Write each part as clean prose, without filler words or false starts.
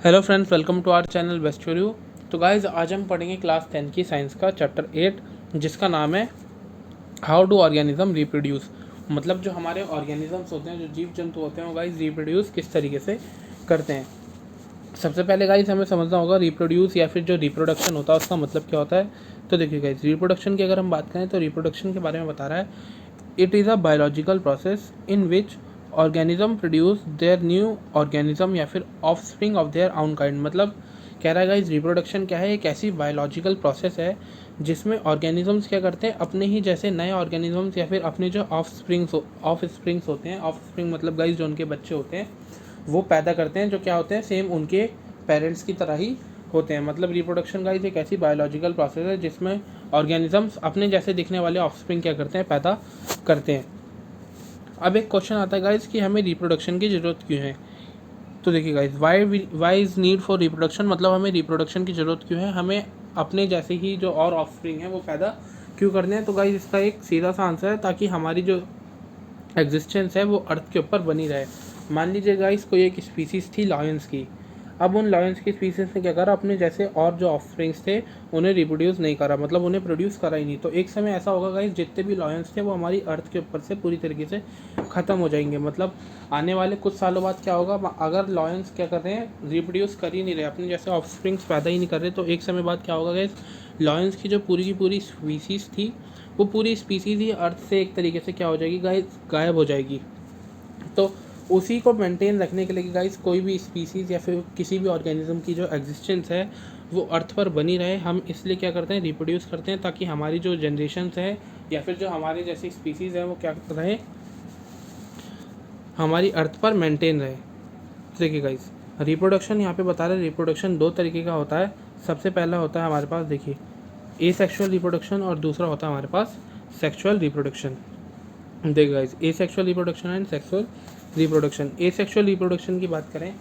Hello friends, welcome to our channel best for you. तो guys आज हम पढ़ेंगे क्लास 10 की साइंस का चैप्टर 8 जिसका नाम है हाउ डू ऑर्गेनिज्म रिप्रोड्यूस। मतलब जो हमारे ऑर्गेनिजम्स होते हैं, जो जीव जंतु होते हैं, वो गाइज रिप्रोड्यूस किस तरीके से करते हैं। सबसे पहले गाइज हमें समझना होगा रिप्रोड्यूस या फिर जो रिप्रोडक्शन होता है उसका मतलब क्या होता है। तो देखिए गाइज, रिप्रोडक्शन की अगर हम बात करें तो रिप्रोडक्शन के बारे में बता रहा है it is a biological process in which organism produce their new organism या फिर offspring of their own kind. मतलब कह रहा है गाइज रिप्रोडक्शन क्या है, एक ऐसी बायोलॉजिकल प्रोसेस है जिसमें ऑर्गेनिजम्स क्या करते हैं, अपने ही जैसे नए ऑर्गेनिजम्स या फिर अपने जो ऑफ स्प्रिंग्स होते हैं। ऑफ स्प्रिंग मतलब गाइज जो उनके बच्चे होते हैं वो पैदा करते हैं, जो क्या होते हैं सेम उनके पेरेंट्स की तरह ही होते हैं। मतलब रिप्रोडक्शन गाइज एक ऐसी बायोलॉजिकल प्रोसेस है जिसमें ऑर्गेनिजम्स अपने जैसे दिखने वाले ऑफस्प्रिंग क्या करते हैं, पैदा करते हैं। अब एक क्वेश्चन आता है गाइज कि हमें रिप्रोडक्शन की ज़रूरत क्यों है। तो देखिए guys, why is need for reproduction, मतलब हमें रिप्रोडक्शन की ज़रूरत क्यों है, हमें अपने जैसे ही जो और ऑफस्प्रिंग है वो पैदा क्यों करने हैं। तो गाइज इसका एक सीधा सा आंसर है ताकि हमारी जो एग्जिस्टेंस है वो अर्थ के ऊपर बनी रहे। मान लीजिए गाइस कोई एक स्पीसीज़ थी लॉयंस की। अब उन लॉयंस की स्पीसीज़ ने क्या करा, अपने जैसे और जो ऑफस्प्रिंग्स थे उन्हें रिप्रोड्यूस नहीं करा, मतलब उन्हें प्रोड्यूस करा ही नहीं। तो एक समय ऐसा होगा गाइस, जितने भी लॉयंस थे वो हमारी अर्थ के ऊपर से पूरी तरीके से ख़त्म हो जाएंगे। मतलब आने वाले कुछ सालों बाद क्या होगा, अगर लॉयंस क्या कर रहे हैं, रिप्रोड्यूस कर ही नहीं रहे, अपने जैसे ऑफस्प्रिंग्स पैदा ही नहीं कर रहे, तो एक समय बाद क्या होगा गाइस, लॉयंस की जो पूरी की पूरी स्पीसीज़ थी वो पूरी स्पीसीज़ ही अर्थ से एक तरीके से क्या हो जाएगी गाइस, गायब हो जाएगी। तो उसी को मेंटेन रखने के लिए गाइस कोई भी स्पीसीज़ या फिर किसी भी ऑर्गेनिज्म की जो एग्जिस्टेंस है वो अर्थ पर बनी रहे, हम इसलिए क्या करते हैं, रिप्रोड्यूस करते हैं, ताकि हमारी जो जनरेशन्स है या फिर जो हमारे जैसी स्पीसीज़ है वो क्या रहे, हमारी अर्थ पर मेंटेन रहे। देखिए गाइस, रिप्रोडक्शन यहाँ पे बता रहे हैं, रिप्रोडक्शन दो तरीके का होता है। सबसे पहला होता है हमारे पास, देखिए, एसेक्सुअल रिप्रोडक्शन, और दूसरा होता है हमारे पास सेक्सुअल रिप्रोडक्शन। देखिए guys, asexual reproduction and sexual reproduction. Asexual reproduction की बात करें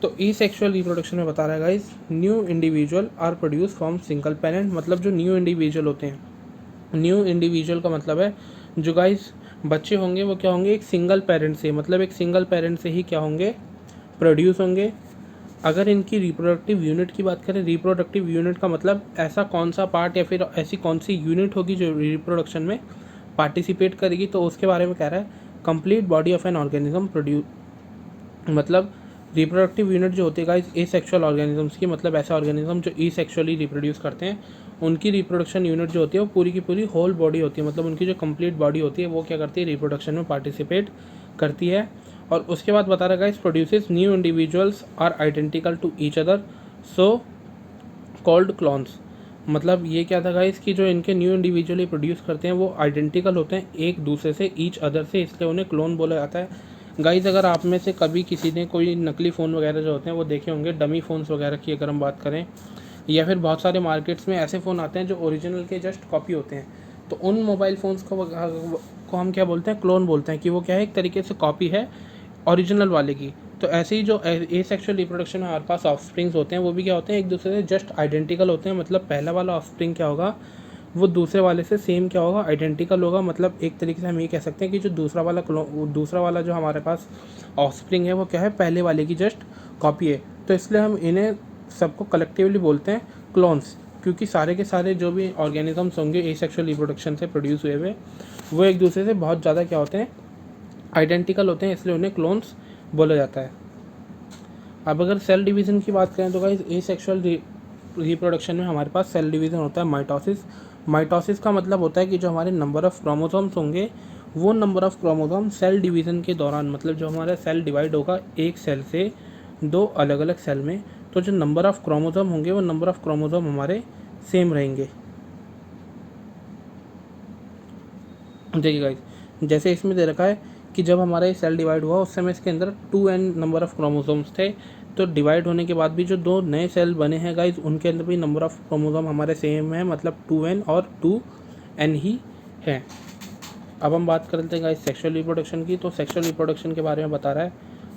तो एसेक्सुअल रिप्रोडक्शन में बता रहा है guys, new individual are produce from single parent. मतलब जो न्यू इंडिविजुअल होते हैं, न्यू इंडिविजुअल का मतलब है जो गाइस बच्चे होंगे वो क्या होंगे, एक सिंगल पेरेंट से, मतलब एक सिंगल पेरेंट से ही क्या होंगे, प्रोड्यूस होंगे। अगर इनकी रिप्रोडक्टिव यूनिट की बात करें, रिप्रोडक्टिव यूनिट का मतलब ऐसा कौन सा पार्ट या फिर ऐसी कौन सी यूनिट होगी जो रिप्रोडक्शन में पार्टिसिपेट करेगी, तो उसके बारे में कह रहा है complete body of an organism produce. मतलब रिप्रोडक्टिव यूनिट जो होती है गाइस एसेक्सुअल ऑर्गेनिजम्स की, मतलब ऐसे ऑर्गेनिज्म जो एसेक्सुअली रिप्रोड्यूस करते हैं, उनकी रिप्रोडक्शन यूनिट जो होती है वो पूरी की पूरी होल बॉडी होती है। मतलब उनकी जो कंप्लीट बॉडी होती है वो क्या करती है, रिप्रोडक्शन में पार्टिसिपेट करती है। और उसके बाद बता रहा guys, produces new individuals are identical to each other so called clones. मतलब ये क्या था गाइस कि जो इनके न्यू इंडिविजुअली प्रोड्यूस करते हैं वो आइडेंटिकल होते हैं एक दूसरे से, ईच अदर से, इसलिए उन्हें क्लोन बोला जाता है। गाइस अगर आप में से कभी किसी ने कोई नकली फ़ोन वगैरह जो होते हैं वो देखे होंगे, डमी फ़ोन्स वगैरह की अगर हम बात करें, या फिर बहुत सारे मार्केट्स में ऐसे फ़ोन आते हैं जो ओरिजिनल के जस्ट कॉपी होते हैं, तो उन मोबाइल फ़ोन्स को हम क्या बोलते हैं, क्लोन बोलते हैं, कि वो क्या है, एक तरीके से कॉपी है ओरिजिनल वाले की। तो ऐसे ही जो एसेक्सुअल रिप्रोडक्शन में हमारे पास ऑफस्प्रिंग्स होते हैं वो भी क्या होते हैं, एक दूसरे से जस्ट आइडेंटिकल होते हैं। मतलब पहला वाला ऑफस्प्रिंग क्या होगा, वो दूसरे वाले से सेम क्या होगा, आइडेंटिकल होगा। मतलब एक तरीके से हम ये कह सकते हैं कि जो दूसरा वाला जो हमारे पास ऑफस्प्रिंग है वो क्या है, पहले वाले की जस्ट कॉपी है। तो इसलिए हम इन्हें सबको कलेक्टिवली बोलते हैं क्लोन्स, क्योंकि सारे के सारे जो भी ऑर्गेनिजम्स होंगे एसेक्सुअल रिप्रोडक्शन से प्रोड्यूस हुए हुए, वो एक दूसरे से बहुत ज़्यादा क्या होते हैं, आइडेंटिकल होते हैं, इसलिए उन्हें क्लोन्स बोला जाता है। अब अगर सेल डिवीज़न की बात करें तो गाइस एसेक्सुअल रिप्रोडक्शन में हमारे पास सेल डिवीज़न होता है माइटोसिस। माइटोसिस का मतलब होता है कि जो हमारे नंबर ऑफ़ क्रोमोसोम्स होंगे वो number of chromosome cell division के दौरान, मतलब जो हमारा सेल डिवाइड होगा एक सेल से दो अलग अलग सेल में, तो जो नंबर ऑफ़ क्रोमोसोम होंगे वो नंबर ऑफ़ क्रोमोसोम हमारे सेम रहेंगे। देखिए गाइस, जैसे इसमें दे रखा है कि जब हमारा ये सेल डिवाइड हुआ उस समय इसके अंदर 2n नंबर ऑफ़ क्रोमोसोम्स थे। तो डिवाइड होने के बाद भी जो दो नए सेल बने हैं गाइस उनके अंदर भी नंबर ऑफ़ क्रोमोसोम हमारे सेम है, मतलब 2n और 2n ही है। अब हम बात करते हैं गाइस सेक्सुअल रिप्रोडक्शन की। तो सेक्सुअल रिप्रोडक्शन के बारे में बता रहा है,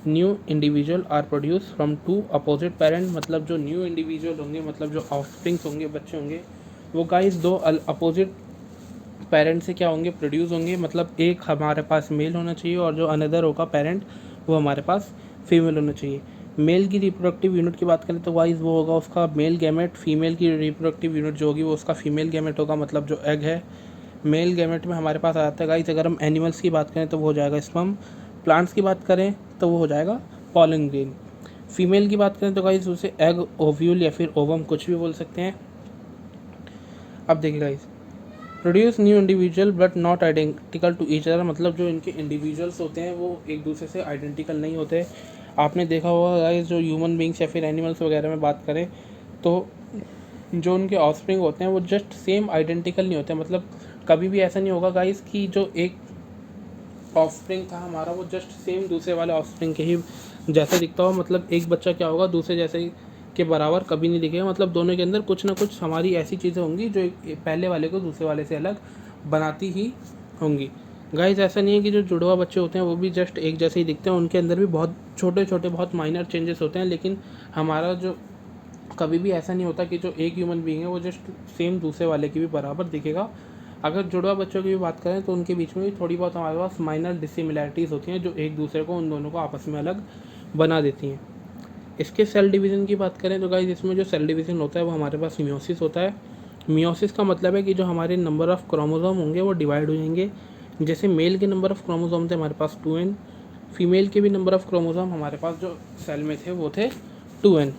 new individual are produce from two opposite parent. मतलब जो न्यू इंडिविजुअल होंगे, मतलब जो ऑफस्प्रिंग्स होंगे, बच्चे होंगे, वो गाइस दो अपोजिट पेरेंट से क्या होंगे, प्रोड्यूस होंगे। मतलब एक हमारे पास मेल होना चाहिए और जो अनदर होगा पेरेंट वो हमारे पास फीमेल होना चाहिए। मेल की रिप्रोडक्टिव यूनिट की बात करें तो गाइस वो होगा उसका मेल गैमेट, फीमेल की रिप्रोडक्टिव यूनिट जो होगी वो उसका फीमेल गैमेट होगा, मतलब जो एग है। मेल गैमेट में हमारे पास आ जाता है गाइस, अगर हम एनिमल्स की बात करें तो वो हो जाएगा स्पर्म, प्लांट्स की बात करें तो वो हो जाएगा पॉलन ग्रेन। फीमेल की बात करें तो गाइस उसे एग, ओव्यूल या फिर ओवम कुछ भी बोल सकते हैं। अब देखिए guys, produce new individual but not identical to each other, मतलब जो इनके इंडिविजुअल्स होते हैं वो एक दूसरे से आइडेंटिकल नहीं होते। आपने देखा होगा गाइस, जो ह्यूमन बींग्स या फिर एनिमल्स वगैरह में बात करें तो जो उनके ऑफस्प्रिंग होते हैं वो जस्ट सेम आइडेंटिकल नहीं होते, मतलब कभी भी ऐसा नहीं होगा गाइस कि जो एक ऑफस्प्रिंग था हमारा वो जस्ट सेम दूसरे वाले ऑफस्प्रिंग के ही जैसा दिखता हो, मतलब एक बच्चा क्या होगा दूसरे जैसे के बराबर कभी नहीं दिखेगा, मतलब दोनों के अंदर कुछ ना कुछ हमारी ऐसी चीज़ें होंगी जो पहले वाले को दूसरे वाले से अलग बनाती ही होंगी। गाइस ऐसा नहीं है कि जो जुड़वा बच्चे होते हैं वो भी जस्ट एक जैसे ही दिखते हैं, उनके अंदर भी बहुत छोटे छोटे बहुत माइनर चेंजेस होते हैं, लेकिन हमारा जो कभी भी ऐसा नहीं होता कि जो एक ह्यूमन बीइंग है वो जस्ट सेम दूसरे वाले की भी बराबर दिखेगा। अगर जुड़वा बच्चों की भी बात करें तो उनके बीच में भी थोड़ी बहुत हमारे पास माइनर डिसिमिलैरिटीज़ होती हैं जो एक दूसरे को उन दोनों को आपस में अलग बना देती हैं। इसके सेल डिवीज़न की बात करें तो गाइस इसमें जो सेल डिवीज़न होता है वो हमारे पास मियोसिस होता है। मियोसिस का मतलब है कि जो हमारे नंबर ऑफ़ क्रोमोसोम होंगे वो डिवाइड हो जाएंगे। जैसे मेल के नंबर ऑफ़ क्रोमोसोम थे हमारे पास 2n, फीमेल के भी नंबर ऑफ़ क्रोमोसोम हमारे पास जो सेल में थे वो थे 2n।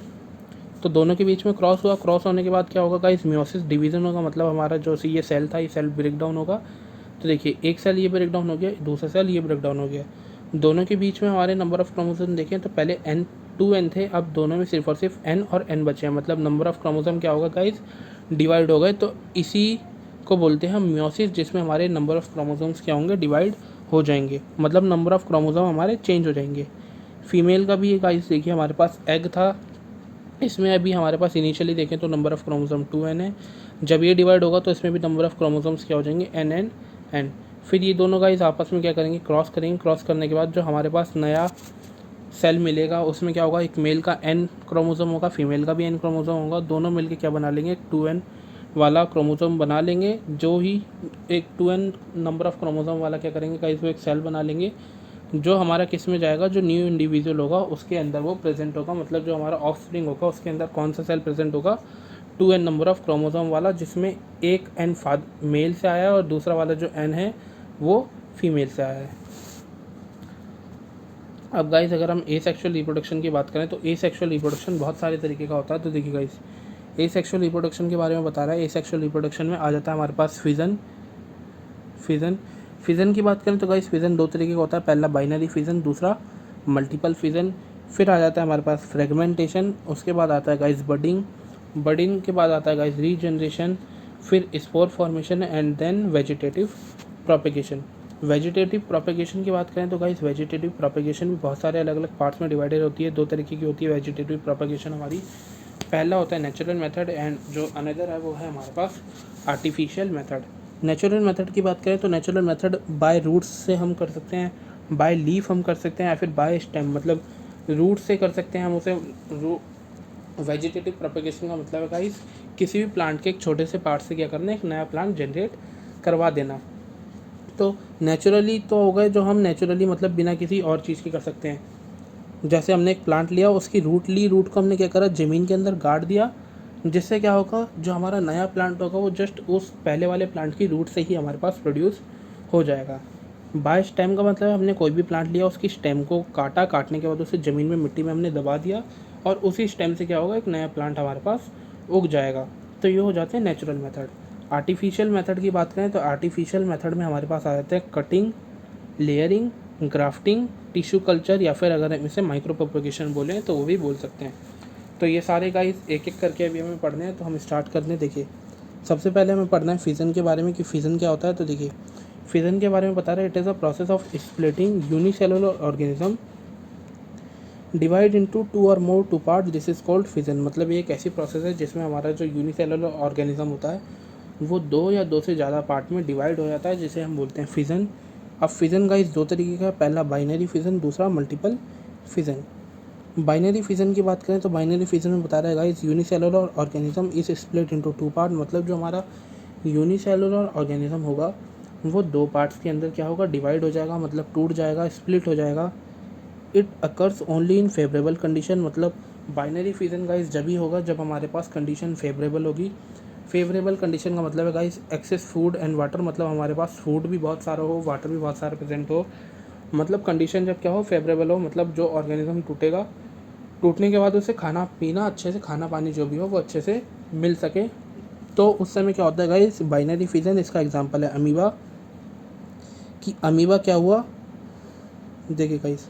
तो दोनों के बीच में क्रॉस हुआ, क्रॉस होने के बाद क्या होगा गाइस, मियोसिस डिवीज़न होगा, मतलब हमारा जो ये सेल था ये सेल ब्रेक डाउन होगा। तो देखिए एक सेल ये ब्रेक डाउन हो गया, दूसरा सेल ये ब्रेक डाउन हो गया। दोनों के बीच में हमारे नंबर ऑफ़ क्रोमोसोम देखें तो पहले n 2n थे, अब दोनों में सिर्फ और सिर्फ n और n बचे हैं, मतलब नंबर ऑफ़ क्रोमोसोम क्या होगा गाइस, डिवाइड हो गए। तो इसी को बोलते हैं हम मियोसिस, जिसमें हमारे नंबर ऑफ़ क्रोमोसोम्स क्या होंगे, डिवाइड हो जाएंगे, मतलब नंबर ऑफ़ क्रोमोसोम हमारे चेंज हो जाएंगे। फीमेल का भी गाइस देखिए हमारे पास एग था, इसमें अभी हमारे पास इनिशियली देखें तो नंबर ऑफ़ क्रोमोसोम 2n है, जब ये डिवाइड होगा तो इसमें भी नंबर ऑफ़ क्रोमोसोम्स क्या हो जाएंगे, n। फिर ये दोनों गाइस आपस में क्या करेंगे, क्रॉस करेंगे। क्रॉस करने के बाद जो हमारे पास नया सेल मिलेगा उसमें क्या होगा, एक मेल का n क्रोमोसोम होगा, फीमेल का भी n क्रोमोसोम होगा, दोनों मिलके क्या बना लेंगे, 2n वाला क्रोमोसोम बना लेंगे। जो ही एक 2n नंबर ऑफ़ क्रोमोसोम वाला क्या करेंगे गाइस, वो एक सेल बना लेंगे, जो हमारा किस में जाएगा, जो न्यू इंडिविजुअल होगा उसके अंदर वो प्रेजेंट होगा, मतलब जो हमारा ऑफस्प्रिंग होगा उसके अंदर कौन सा सेल प्रेजेंट होगा, 2n नंबर ऑफ़ क्रोमोसोम वाला, जिसमें एक n मेल से आया है और दूसरा वाला जो n है वो फीमेल से आया है। अब गाइस अगर हम ए सेक्शुअल रिप्रोडक्शन की बात करें तो ए सेक्शुअल रिप्रोडक्शन बहुत सारे तरीके का होता है। तो देखिए गाइस, ए सेक्शुअल रिप्रोडक्शन के बारे में बता रहा है। ए सेक्शुअल रिप्रोडक्शन में आ जाता है हमारे पास फिजन की बात करें तो गाइस फिजन दो तरीके का होता है, पहला बाइनरी फिजन, दूसरा मल्टीपल फिजन। फिर आ जाता है हमारे पास फ्रेगमेंटेशन, उसके बाद आता है गाइस बडिंग के बाद आता है गाइस रीजनरेशन, फिर spore formation and then vegetative propagation. Vegetative propagation की बात करें तो गाइस वेजिटेटिव प्रोपेगेशन भी बहुत सारे अलग अलग पार्ट्स में डिवाइडेड होती है, दो तरीके की होती है वेजिटेटिव प्रोपेगेशन हमारी। पहला होता है नेचुरल मेथड एंड जो अनदर है वो है हमारे पास आर्टिफिशियल मेथड। नेचुरल मेथड की बात करें तो नेचुरल मेथड बाय रूट्स से हम कर सकते हैं, बाय लीफ हम कर सकते हैं, या फिर बाय स्टेम, मतलब रूट से कर सकते हैं हम उसे। वेजिटेटिव प्रोपेगेशन का मतलब है गाइस किसी भी प्लांट के एक छोटे से पार्ट से क्या करना है, एक नया प्लांट जनरेट करवा देना। तो नेचुरली तो हो गए जो हम नेचुरली मतलब बिना किसी और चीज़ के कर सकते हैं। जैसे हमने एक प्लांट लिया, उसकी रूट ली, रूट को हमने क्या करा, ज़मीन के अंदर गाड़ दिया, जिससे क्या होगा, जो हमारा नया प्लांट होगा वो जस्ट उस पहले वाले प्लांट की रूट से ही हमारे पास प्रोड्यूस हो जाएगा। बाय स्टेम का मतलब हमने कोई भी प्लांट लिया, उसकी स्टेम को काटा, काटने के बाद उसे ज़मीन में मिट्टी में हमने दबा दिया और उसी स्टेम से क्या होगा, एक नया प्लांट हमारे पास उग जाएगा। तो ये हो जाते हैं नेचुरल मेथड। आर्टिफिशियल मेथड की बात करें तो आर्टिफिशियल मेथड में हमारे पास आ जाते हैं cutting, layering, grafting, tissue culture, या फिर अगर हम इसे माइक्रो प्रोपेगेशन बोलें तो वो भी बोल सकते हैं। तो ये सारे गाइस एक एक करके अभी हमें पढ़ने हैं, तो हम स्टार्ट करने। देखिए सबसे पहले हमें पढ़ना है फिजन के बारे में कि फिजन क्या होता है। तो देखिए फिजन के बारे में बता रहे हैं, it is a process of splitting unicellular organism divide into 2 और मोर 2 part, this is called fission. मतलब ये एक ऐसी प्रोसेस है जिसमें हमारा जो यूनिसेलुलर ऑर्गेनिज्म होता है वो 2 या 2 से ज़्यादा पार्ट में डिवाइड हो जाता है, जिसे हम बोलते हैं फिजन। अब फिजन गाइस दो तरीके का है, पहला बाइनरी फिजन, दूसरा मल्टीपल फिजन। बाइनरी फिजन की बात करें तो बाइनरी फिजन में बता रहा है guys unicellular organism is split into 2 part, मतलब जो हमारा यूनिसेलुलर ऑर्गेनिज्म होगा वो 2 पार्ट्स के अंदर क्या होगा, डिवाइड हो जाएगा, मतलब टूट जाएगा, स्प्लिट हो जाएगा। It occurs only in favourable condition, मतलब बाइनरी फिजन गाइस जब ही होगा जब हमारे पास कंडीशन फेवरेबल होगी। फेवरेबल कंडीशन का मतलब है guys excess food and water, मतलब हमारे पास फूड भी बहुत सारा हो, वाटर भी बहुत सारा प्रेजेंट हो, मतलब कंडीशन जब क्या हो, फेवरेबल हो, मतलब जो ऑर्गेनिज्म टूटेगा, टूटने के बाद उसे खाना पीना अच्छे से, खाना पानी जो भी हो वो अच्छे से मिल सके। तो उस समय क्या होता है गाइस, बाइनरी फिजन। इसका एग्जांपल है अमीबा, कि अमीबा क्या हुआ, देखिए गाइस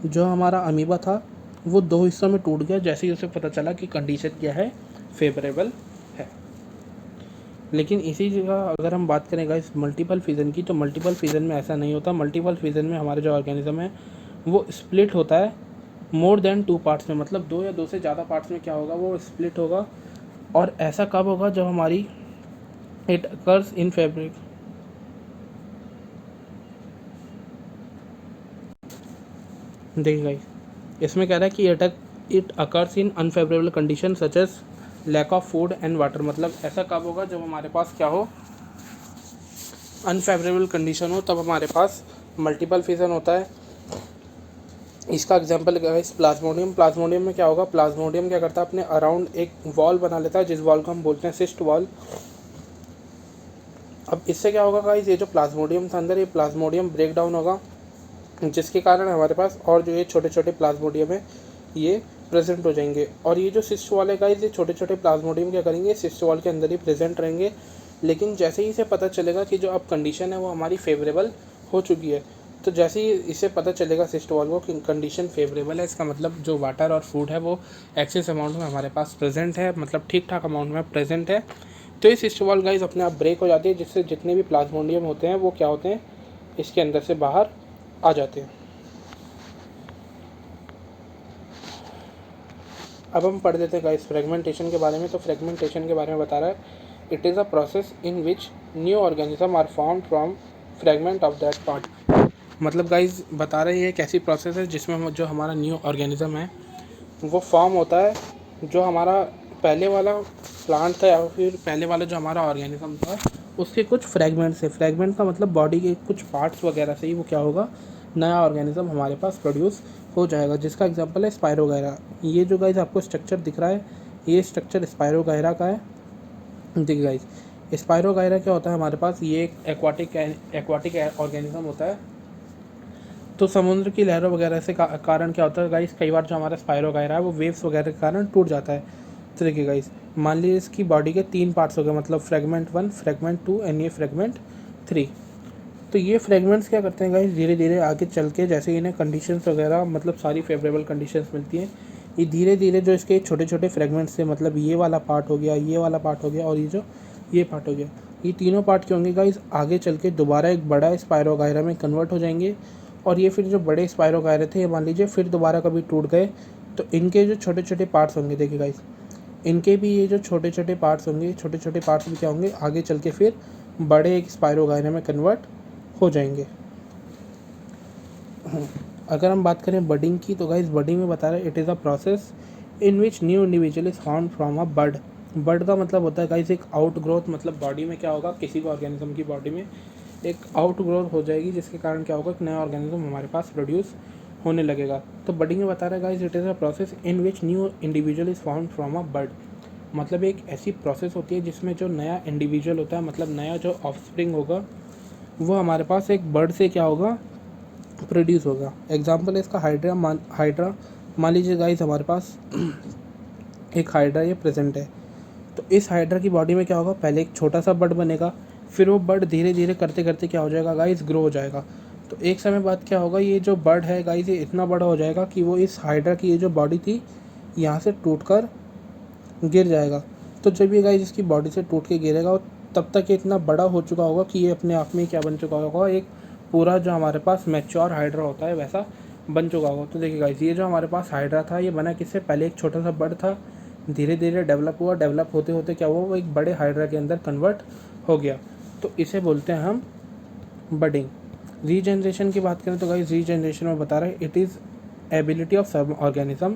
जो हमारा अमीबा था वो दो हिस्सों में टूट गया जैसे ही उसे पता चला कि कंडीशन क्या है, फेवरेबल है। लेकिन इसी जगह अगर हम बात करें गाइस मल्टीपल फिजन की, तो मल्टीपल फिजन में ऐसा नहीं होता। मल्टीपल फिजन में हमारे जो ऑर्गेनिज्म है वो स्प्लिट होता है मोर देन 2 पार्ट्स में, मतलब 2 या 2 से ज़्यादा पार्ट्स में क्या होगा, वो स्प्लिट होगा। और ऐसा कब होगा, जब हमारी इट अकर्स इन फैब्रिक, देखिए गाइस इसमें कह रहा है कि it occurs in unfavourable condition such as lack of food and water, मतलब ऐसा कब होगा, जब हमारे पास क्या हो, अनफेवरेबल कंडीशन हो, तब हमारे पास मल्टीपल फिजन होता है। इसका एग्जांपल है इस प्लाज्मोडियम। प्लाज्मोडियम में क्या होगा, प्लाज्मोडियम क्या करता है, अपने अराउंड एक वॉल बना लेता है जिस वॉल को हम बोलते हैं सिस्ट वॉल। अब इससे क्या होगा गाइस, ये जो प्लाज्मोडियम था अंदर, ये प्लाज्मोडियम ब्रेक डाउन होगा, जिसके कारण हमारे पास और जो ये छोटे छोटे प्लाज्मोडियम है ये प्रेजेंट हो जाएंगे। और ये जो सिस्ट वॉल है गाइस, ये छोटे छोटे प्लाज्मोडियम क्या करेंगे, सिस्ट वॉल के अंदर ही प्रेजेंट रहेंगे। लेकिन जैसे ही इसे पता चलेगा कि जो अब कंडीशन है वो हमारी फेवरेबल हो चुकी है, तो जैसे ही इसे पता चलेगा सिस्ट वॉल को कि कंडीशन फेवरेबल है, इसका मतलब जो वाटर और फूड है वो एक्सेस अमाउंट में हमारे पास प्रेजेंट है, मतलब ठीक ठाक अमाउंट में प्रेजेंट है। तो ये सिस्ट वॉल गाइस अपने आप ब्रेक हो जाती है, जिससे जितने भी प्लाज्मोडियम होते हैं वो क्या होते हैं, इसके अंदर से बाहर आ जाते हैं। अब हम पढ़ देते हैं गाइस फ्रेगमेंटेशन के बारे में। तो फ्रेगमेंटेशन के बारे में बता रहा है, it is a process in which new organism are form from fragment of that part, मतलब गाइस बता रहे हैं ये एक ऐसी प्रोसेस है जिसमें जो हमारा न्यू ऑर्गेनिज्म है वो फॉर्म होता है, जो हमारा पहले वाला प्लांट था या फिर पहले वाला जो हमारा ऑर्गेनिज्म था उसके कुछ फ्रेगमेंट से, फ्रेगमेंट का मतलब बॉडी के कुछ पार्ट्स वगैरह से ही वो क्या होगा, नया ऑर्गेनिज्म हमारे पास प्रोड्यूस हो जाएगा। जिसका एग्जांपल है स्पायरोगायरा। ये जो गाइस आपको स्ट्रक्चर दिख रहा है, ये स्ट्रक्चर स्पायरोगायरा का है। देखिए गाइस स्पायरोगायरा क्या होता है हमारे पास, ये एक एक्वाटिक ऑर्गेनिज्म होता है। तो समुद्र की लहरों वगैरह से कारण क्या होता है गाइस, कई बार जो हमारा स्पायरोगायरा है वो वेव्स वगैरह के कारण टूट जाता है। तो देखिए गाइस मान लीजिए इसकी बॉडी के 3 पार्ट्स हो गए, मतलब फ्रेगमेंट 1, फ्रेगमेंट 2 एंड ये फ्रेगमेंट 3। तो ये फ्रेगमेंट्स क्या करते हैं गाइस, धीरे धीरे आगे चल के जैसे इन्हें कंडीशंस वगैरह, मतलब सारी फेवरेबल कंडीशंस मिलती हैं, ये धीरे धीरे जो इसके छोटे छोटे फ्रेगमेंट्स से, मतलब ये वाला पार्ट हो गया, ये वाला पार्ट हो गया और ये पार्ट हो गया, ये तीनों पार्ट क्या होंगे गाइस, आगे चल के दोबारा एक बड़ा स्पायरोगायरा में कन्वर्ट हो जाएंगे। और ये फिर जो बड़े स्पायरोगायरा थे, ये मान लीजिए फिर दोबारा कभी टूट गए, तो इनके जो छोटे छोटे पार्ट्स होंगे, देखिए गाइस इनके भी ये जो छोटे छोटे पार्ट्स होंगे, छोटे छोटे पार्ट्स भी क्या होंगे, आगे चल के फिर बड़े एक स्पायरोगायरा में कन्वर्ट हो जाएंगे। अगर हम बात करें बडिंग की, तो गाइस बडिंग में बता रहे हैं it is a process in which new individual is found from a bud. Bud का मतलब होता है गाइस एक आउट ग्रोथ, मतलब बॉडी में क्या होगा, किसी भी ऑर्गेनिज्म की बॉडी में एक आउट ग्रोथ हो जाएगी, जिसके कारण क्या होगा, एक नया ऑर्गेनिज्म हमारे पास प्रोड्यूस होने लगेगा। तो बडिंग में बता रहा है guys it is a process in which new individual is found from a bud, मतलब एक ऐसी प्रोसेस होती है जिसमें जो नया इंडिविजुअल होता है, मतलब नया जो ऑफस्प्रिंग होगा वो हमारे पास एक बर्ड से क्या होगा, प्रोड्यूस होगा। एग्जाम्पल है इसका हाइड्रा मान लीजिए गाइस हमारे पास एक हाइड्रा ये प्रेजेंट है। तो इस हाइड्रा की बॉडी में क्या होगा, पहले एक छोटा सा बर्ड बनेगा, फिर वो बर्ड धीरे धीरे करते करते क्या हो जाएगा गाइस, ग्रो हो जाएगा। तो एक समय बाद क्या होगा, ये जो बर्ड है गाइस ये इतना बड़ा हो जाएगा कि वो इस हाइड्रा की ये जो बॉडी थी यहाँ से टूट कर गिर जाएगा। तो जब ये गाइस इसकी बॉडी से टूट के गिरेगा, तब तक ये इतना बड़ा हो चुका होगा कि ये अपने आप में क्या बन चुका होगा, एक पूरा जो हमारे पास मैच्योर हाइड्रा होता है वैसा बन चुका होगा। तो देखिए गाइस ये जो हमारे पास हाइड्रा था ये बना किससे, पहले एक छोटा सा बर्ड था, धीरे धीरे डेवलप हुआ, डेवलप होते होते क्या हुआ, वो एक बड़े हाइड्रा के अंदर कन्वर्ट हो गया। तो इसे बोलते हैं हम बडिंग। रीजनरेशन की बात करें तो गाइस रीजनरेशन में बता रहे हैं इट इज़ एबिलिटी ऑफ सब organism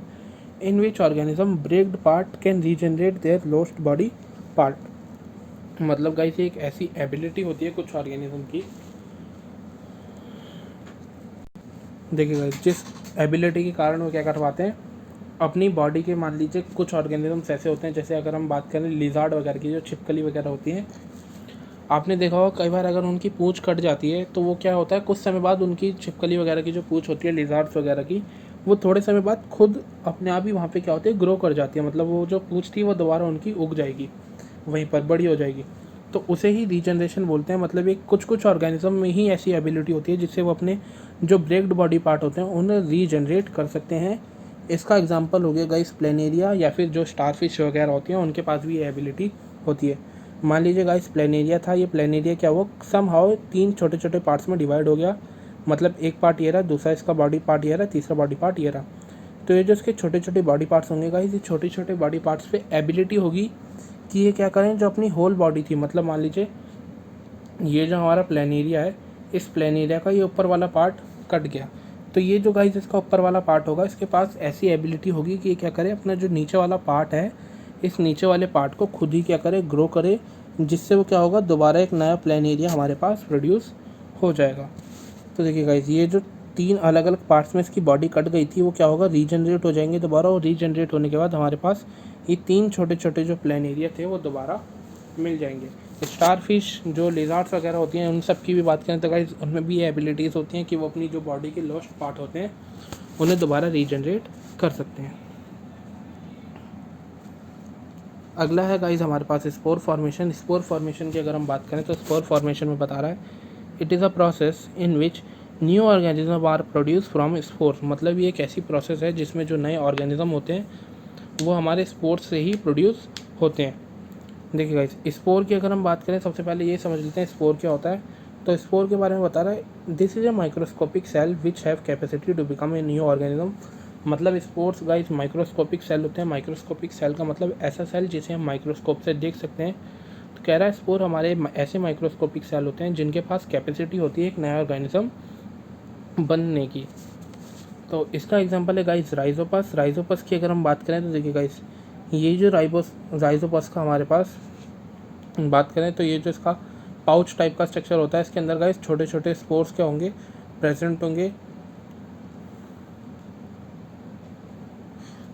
in which organism breaked part can regenerate their lost body part, मतलब गाइस एक ऐसी एबिलिटी होती है कुछ ऑर्गेनिज्म की देखिए गाइस, जिस एबिलिटी के कारण वो क्या कर पाते हैं, अपनी बॉडी के मान लीजिए कुछ ऑर्गेनिजम्स ऐसे होते हैं, जैसे अगर हम बात करें लिजार्ड वगैरह की, जो छिपकली वगैरह होती हैं, आपने देखा होगा कई बार अगर उनकी पूंछ कट जाती है तो वो क्या होता है, कुछ समय बाद उनकी छिपकली वगैरह की जो पूंछ होती है लिजार्ड्स वगैरह की, वो थोड़े समय बाद खुद अपने आप ही वहाँ पे क्या होती है, ग्रो कर जाती है। मतलब वो जो पूंछ थी वो दोबारा उनकी उग जाएगी, वहीं पर बड़ी हो जाएगी। तो उसे ही रीजनरेशन बोलते हैं। मतलब एक कुछ कुछ ऑर्गेनिज्म में ही ऐसी एबिलिटी होती है जिससे वो अपने जो ब्रेक्ड बॉडी पार्ट होते हैं उन्हें रीजनरेट कर सकते हैं। इसका एग्जांपल हो गया गाइस प्लेनेरिया, या फिर जो स्टारफिश वगैरह होती हैं उनके पास भी ये एबिलिटी होती है। मान लीजिए गाइस प्लेनेरिया था, ये प्लेनेरिया क्या वो समहाउ 3 छोटे छोटे पार्ट्स में डिवाइड हो गया। मतलब एक पार्ट ये रहा, दूसरा इसका बॉडी पार्ट ये रहा, तीसरा बॉडी पार्ट ये रहा। तो ये जो इसके छोटे छोटे बॉडी पार्ट्स होंगे गाइस, ये छोटे छोटे बॉडी पार्ट्स पे एबिलिटी होगी कि ये क्या करें, जो अपनी होल बॉडी थी, मतलब मान लीजिए ये जो हमारा प्लेनेरिया है, इस प्लेनेरिया का ये ऊपर वाला पार्ट कट गया, तो ये जो गाइस इसका ऊपर वाला पार्ट होगा, इसके पास ऐसी एबिलिटी होगी कि ये क्या करे, अपना जो नीचे वाला पार्ट है, इस नीचे वाले पार्ट को खुद ही क्या करे, ग्रो करे, जिससे वो क्या होगा, दोबारा एक नया प्लेनेरिया हमारे पास प्रोड्यूस हो जाएगा। तो देखिए गाइस, ये जो 3 अलग अलग पार्ट्स में इसकी बॉडी कट गई थी, वो क्या होगा, रीजनरेट हो जाएंगे दोबारा, और रीजनरेट होने के बाद हमारे पास ये 3 छोटे छोटे जो प्लेनेरिया थे वो दोबारा मिल जाएंगे। स्टारफिश जो लिजार्ड्स वगैरह होती हैं, उन सब की भी बात करें तो गाइस उनमें भी एबिलिटीज़ होती हैं कि वो अपनी जो बॉडी के लॉस्ट पार्ट होते हैं उन्हें दोबारा रीजनरेट कर सकते हैं। अगला है गाइस हमारे पास स्पोर फॉर्मेशन। स्पोर फॉर्मेशन की अगर हम बात करें तो स्पोर फॉर्मेशन में बता रहा है, it is a process in which new organism are produce from spores. मतलब ये एक ऐसी प्रोसेस है जिसमें जो नए ऑर्गेनिज्म होते हैं वो हमारे स्पोर्स से ही प्रोड्यूस होते हैं। देखिए गाइस, स्पोर की अगर हम बात करें, सबसे पहले ये समझ लेते हैं स्पोर क्या होता है। तो स्पोर के बारे में बता रहा है, this is a microscopic cell which have capacity to become a new organism. मतलब स्पोर्स गाइस माइक्रोस्कोपिक सेल होते हैं। माइक्रोस्कोपिक सेल का मतलब ऐसा सेल जिसे हम माइक्रोस्कोप से देख सकते हैं। तो कह रहा है स्पोर हमारे ऐसे माइक्रोस्कोपिक सेल होते हैं जिनके पास कैपेसिटी होती है एक नया ऑर्गेनिज्म बनने की। तो इसका एग्जांपल है गाइस राइजोपस। राइजोपस की अगर हम बात करें तो देखिए गाइस, ये जो राइजोपस का हमारे पास बात करें तो ये जो इसका पाउच टाइप का स्ट्रक्चर होता है, इसके अंदर गाइस छोटे छोटे स्पोर्स क्या होंगे, प्रेजेंट होंगे।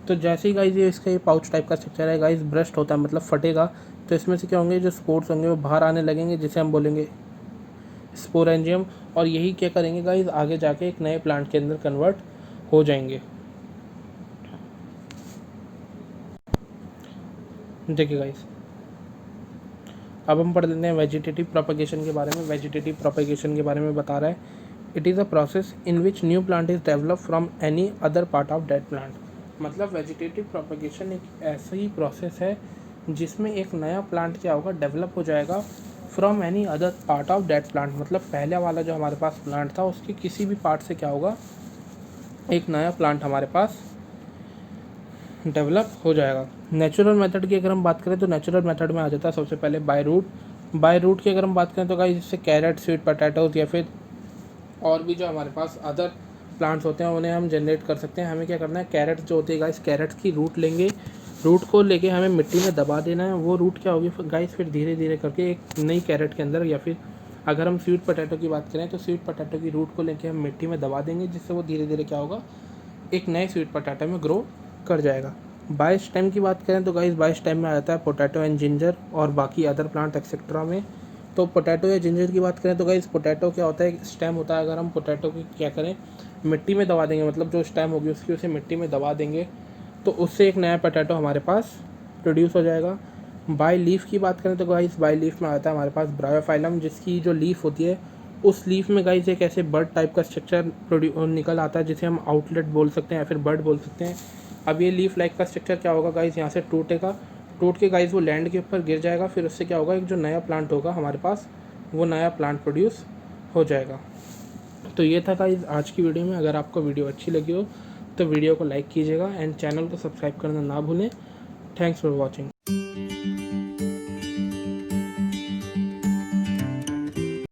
तो जैसे ही गाइस ये इसका ये पाउच टाइप का स्ट्रक्चर है गाइस, ब्रस्ट होता है मतलब फटेगा, तो इसमें से क्या होंगे, जो स्पोर्स होंगे वो बाहर आने लगेंगे, जिसे हम बोलेंगे स्पोरेंजियम। और यही क्या करेंगे गाइस, आगे जाके एक नए प्लांट के अंदर कन्वर्ट हो जाएंगे। देखिए गाइस, अब हम पढ़ लेते हैं वेजिटेटिव प्रोपगेशन के बारे में। वेजिटेटिव प्रोपगेशन के बारे में बता रहा है, it is a process in which new plant is develop from any other part of dead plant. मतलब वेजिटेटिव प्रोपगेशन एक ऐसा ही प्रोसेस है जिसमें एक नया प्लांट क्या होगा, डेवलप हो जाएगा from any other part of dead plant. मतलब पहले वाला जो हमारे पास प्लांट था उसके किसी भी पार्ट से क्या होगा, एक नया प्लांट हमारे पास डेवलप हो जाएगा। नेचुरल मेथड की अगर हम बात करें तो नेचुरल मेथड में आ जाता है सबसे पहले बाय रूट। बाय रूट की अगर हम बात करें तो गाइस इससे कैरेट, स्वीट पोटैटोज या फिर और भी जो हमारे पास अदर प्लांट्स होते हैं उन्हें हम जनरेट कर सकते हैं। हमें क्या करना है, कैरेट जो होती है गाइस, कैरेट्स की रूट लेंगे, रूट को लेके हमें मिट्टी में दबा देना है। वो रूट क्या होगी गाइस, फिर धीरे धीरे करके एक नई कैरेट के अंदर, या फिर अगर हम स्वीट पोटैटो की बात करें तो स्वीट पोटैटो की रूट को लेके हम मिट्टी में दबा देंगे, जिससे वो धीरे धीरे क्या होगा, एक नए स्वीट पोटैटो में ग्रो कर जाएगा। बाय स्टेम की बात करें तो गाइस बाय स्टेम में आ जाता है पोटैटो एंड जिंजर और बाकी अदर प्लांट एक्सेट्रा में। तो पोटैटो या जिंजर की बात करें तो गाइस पोटैटो क्या होता है, स्टेम होता है। अगर हम पोटैटो की क्या करें, मिट्टी में दबा देंगे, मतलब जो स्टेम होगी उसकी उसे मिट्टी में दबा देंगे, तो उससे एक नया पोटैटो हमारे पास प्रोड्यूस हो जाएगा। बाय लीफ की बात करें तो गाइस बाय लीफ में आता है हमारे पास ब्रायोफाइलम, जिसकी जो लीफ होती है उस लीफ में गाइस एक ऐसे बर्ड टाइप का स्ट्रक्चर निकल आता है जिसे हम आउटलेट बोल सकते हैं या फिर बर्ड बोल सकते हैं। अब ये लीफ लाइक का स्ट्रक्चर क्या होगा गाइस, यहाँ से टूटेगा, टूट के गाइस वो लैंड के ऊपर गिर जाएगा, फिर उससे क्या होगा, एक जो नया प्लांट होगा हमारे पास वो नया प्लांट प्रोड्यूस हो जाएगा। तो ये था गाइस आज की वीडियो में। अगर आपको वीडियो अच्छी लगी हो तो वीडियो को लाइक कीजिएगा एंड चैनल को सब्सक्राइब करना ना भूलें। Thanks for watching.